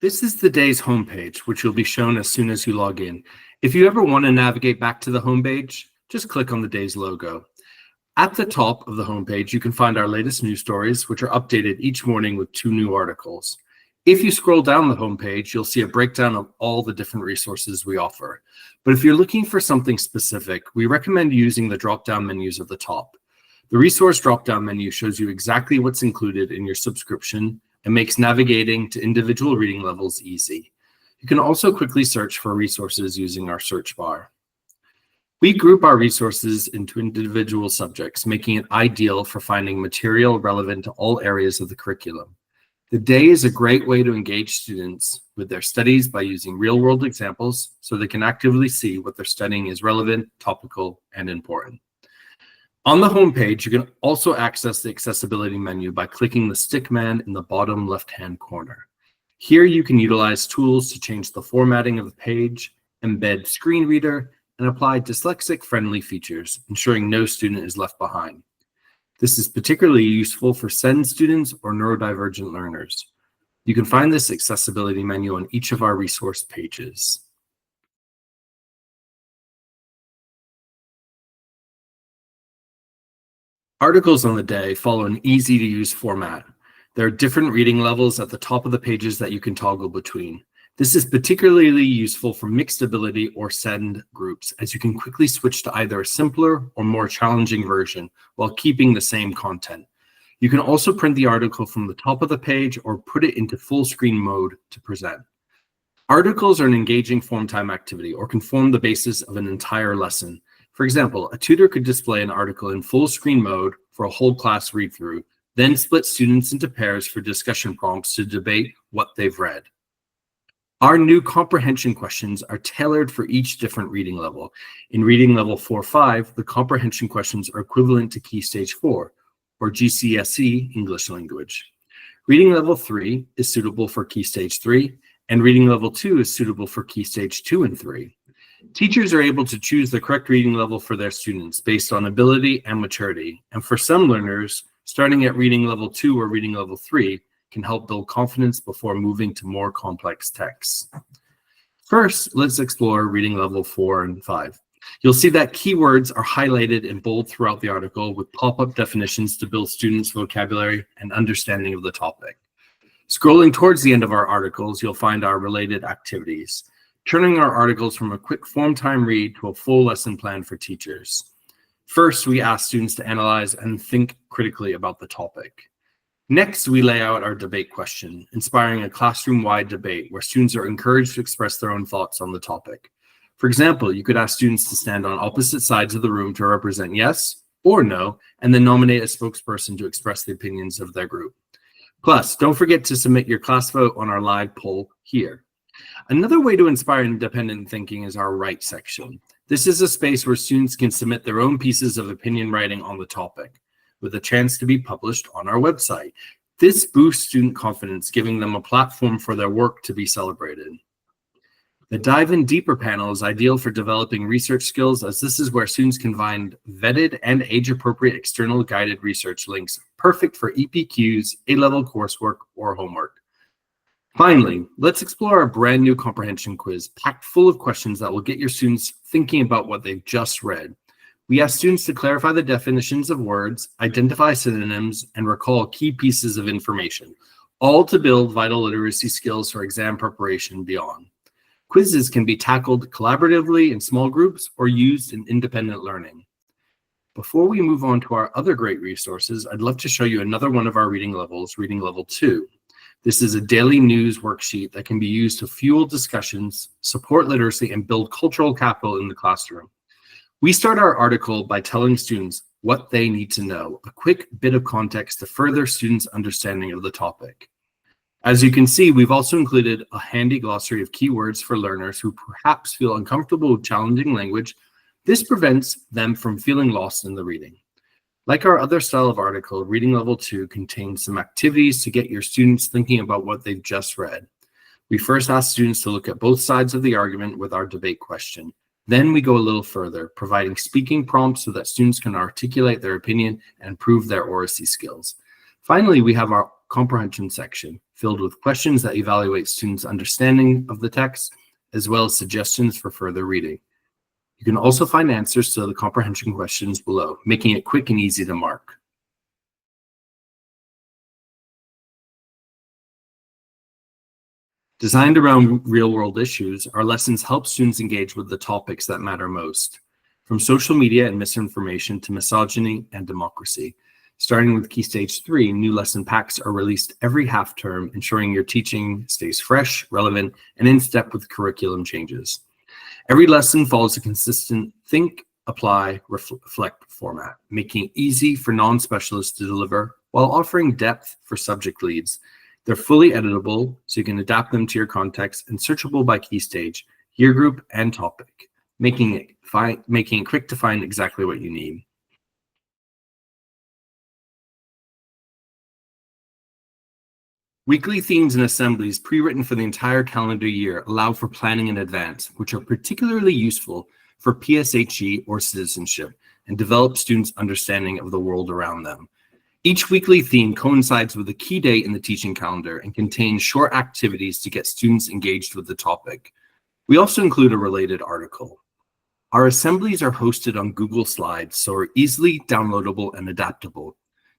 This is the day's homepage, which will be shown as soon as you log in. If you ever want to navigate back to the homepage, just click on the day's logo. At the top of the homepage, you can find our latest news stories, which are updated each morning with 2 new articles. If you scroll down the homepage, you'll see a breakdown of all the different resources we offer. But if you're looking for something specific, we recommend using the drop-down menus at the top. The resource drop-down menu shows you exactly what's included in your subscription and makes navigating to individual reading levels easy. You can also quickly search for resources using our search bar. We group our resources into individual subjects, making it ideal for finding material relevant to all areas of the curriculum. The day is a great way to engage students with their studies by using real-world examples so they can actively see what they're studying is relevant, topical, and important. On the homepage, you can also access the accessibility menu by clicking the stick man in the bottom left-hand corner. Here you can utilize tools to change the formatting of the page, embed screen reader, and apply dyslexic-friendly features, ensuring no student is left behind. This is particularly useful for SEND students or neurodivergent learners. You can find this accessibility menu on each of our resource pages. Articles on the day follow an easy-to-use format. There are different reading levels at the top of the pages that you can toggle between. This is particularly useful for mixed ability or SEND groups, as you can quickly switch to either a simpler or more challenging version while keeping the same content. You can also print the article from the top of the page or put it into full screen mode to present. Articles are an engaging form time activity or can form the basis of an entire lesson. For example, a tutor could display an article in full screen mode for a whole class read through, then split students into pairs for discussion prompts to debate what they've read. Our new comprehension questions are tailored for each different reading level. In reading level 4-5, the comprehension questions are equivalent to Key Stage 4, or GCSE English Language. Reading level 3 is suitable for Key Stage 3, and reading level 2 is suitable for Key Stage 2 and 3. Teachers are able to choose the correct reading level for their students based on ability and maturity, and for some learners, starting at reading level 2 or reading level 3 can help build confidence before moving to more complex texts. First, let's explore reading level 4 and 5. You'll see that keywords are highlighted in bold throughout the article with pop-up definitions to build students' vocabulary and understanding of the topic. Scrolling towards the end of our articles, you'll find our related activities, turning our articles from a quick form time read to a full lesson plan for teachers. First, we ask students to analyze and think critically about the topic. Next, we lay out our debate question, inspiring a classroom-wide debate where students are encouraged to express their own thoughts on the topic. For example, you could ask students to stand on opposite sides of the room to represent yes or no, and then nominate a spokesperson to express the opinions of their group. Plus, don't forget to submit your class vote on our live poll here. Another way to inspire independent thinking is our Write section. This is a space where students can submit their own pieces of opinion writing on the topic, with a chance to be published on our website. This boosts student confidence, giving them a platform for their work to be celebrated. The Dive In Deeper panel is ideal for developing research skills, as this is where students can find vetted and age-appropriate external guided research links, perfect for EPQs, A-level coursework, or homework. Finally, let's explore our brand new comprehension quiz, packed full of questions that will get your students thinking about what they've just read. We ask students to clarify the definitions of words, identify synonyms, and recall key pieces of information, all to build vital literacy skills for exam preparation and beyond. Quizzes can be tackled collaboratively in small groups or used in independent learning. Before we move on to our other great resources, I'd love to show you another one of our reading levels, reading level 2. This is a daily news worksheet that can be used to fuel discussions, support literacy, and build cultural capital in the classroom. We start our article by telling students what they need to know, a quick bit of context to further students' understanding of the topic. As you can see, we've also included a handy glossary of keywords for learners who perhaps feel uncomfortable with challenging language. This prevents them from feeling lost in the reading. Like our other style of article, reading level 2 contains some activities to get your students thinking about what they've just read. We first ask students to look at both sides of the argument with our debate question. Then we go a little further, providing speaking prompts so that students can articulate their opinion and improve their oracy skills. Finally, we have our comprehension section filled with questions that evaluate students' understanding of the text, as well as suggestions for further reading. You can also find answers to the comprehension questions below, making it quick and easy to mark. Designed around real-world issues, our lessons help students engage with the topics that matter most, from social media and misinformation to misogyny and democracy. Starting with Key Stage 3, new lesson packs are released every half term, ensuring your teaching stays fresh, relevant, and in step with curriculum changes. Every lesson follows a consistent think, apply, reflect format, making it easy for non-specialists to deliver while offering depth for subject leads. They're fully editable, so you can adapt them to your context, and searchable by key stage, year group, and topic, making it quick to find exactly what you need. Weekly themes and assemblies pre-written for the entire calendar year allow for planning in advance, which are particularly useful for PSHCE or citizenship, and develop students' understanding of the world around them. Each weekly theme coincides with a key date in the teaching calendar and contains short activities to get students engaged with the topic. We also include a related article. Our assemblies are hosted on Google Slides, so are easily downloadable and adaptable.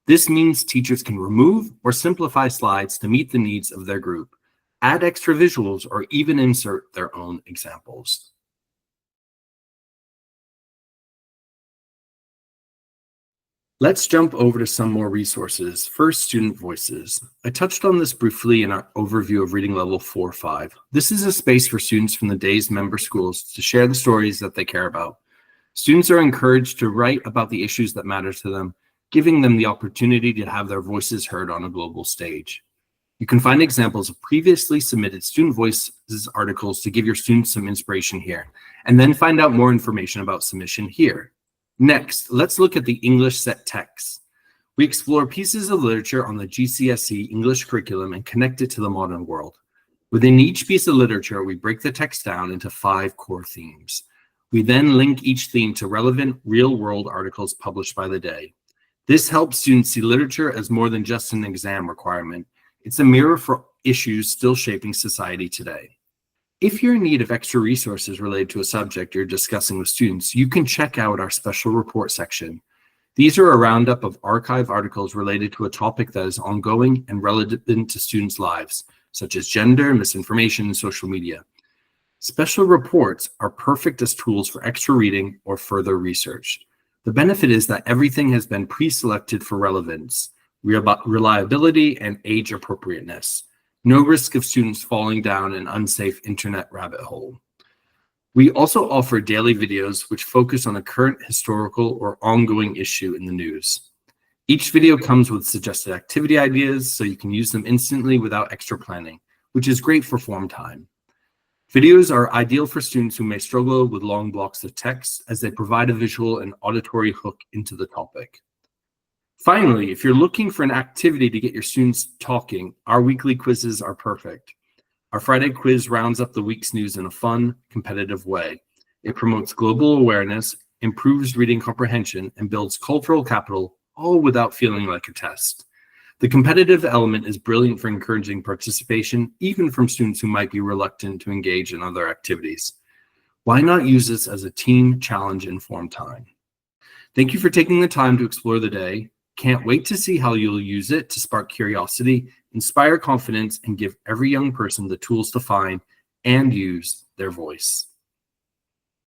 This means teachers can remove or simplify slides to meet the needs of their group, add extra visuals, or even insert their own examples. Let's jump over to some more resources. First, student voices. I touched on this briefly in our overview of reading level 4-5. This is a space for students from the day's member schools to share the stories that they care about. Students are encouraged to write about the issues that matter to them, giving them the opportunity to have their voices heard on a global stage. You can find examples of previously submitted student voices articles to give your students some inspiration here, and then find out more information about submission here. Next, let's look at the English set text. We explore pieces of literature on the GCSE English curriculum and connect it to the modern world. Within each piece of literature, we break the text down into 5 core themes. We then link each theme to relevant real-world articles published by the day. This helps students see literature as more than just an exam requirement. It's a mirror for issues still shaping society today. If you're in need of extra resources related to a subject you're discussing with students, you can check out our special report section. These are a roundup of archive articles related to a topic that is ongoing and relevant to students' lives, such as gender, misinformation, and social media. Special reports are perfect as tools for extra reading or further research. The benefit is that everything has been pre-selected for relevance, reliability, and age appropriateness. No risk of students falling down an unsafe internet rabbit hole. We also offer daily videos which focus on a current historical or ongoing issue in the news. Each video comes with suggested activity ideas so you can use them instantly without extra planning, which is great for form time. Videos are ideal for students who may struggle with long blocks of text, as they provide a visual and auditory hook into the topic. Finally, if you're looking for an activity to get your students talking, our weekly quizzes are perfect. Our Friday quiz rounds up the week's news in a fun, competitive way. It promotes global awareness, improves reading comprehension, and builds cultural capital, all without feeling like a test. The competitive element is brilliant for encouraging participation, even from students who might be reluctant to engage in other activities. Why not use this as a team challenge in form time? Thank you for taking the time to explore the day. Can't wait to see how you'll use it to spark curiosity, inspire confidence, and give every young person the tools to find and use their voice.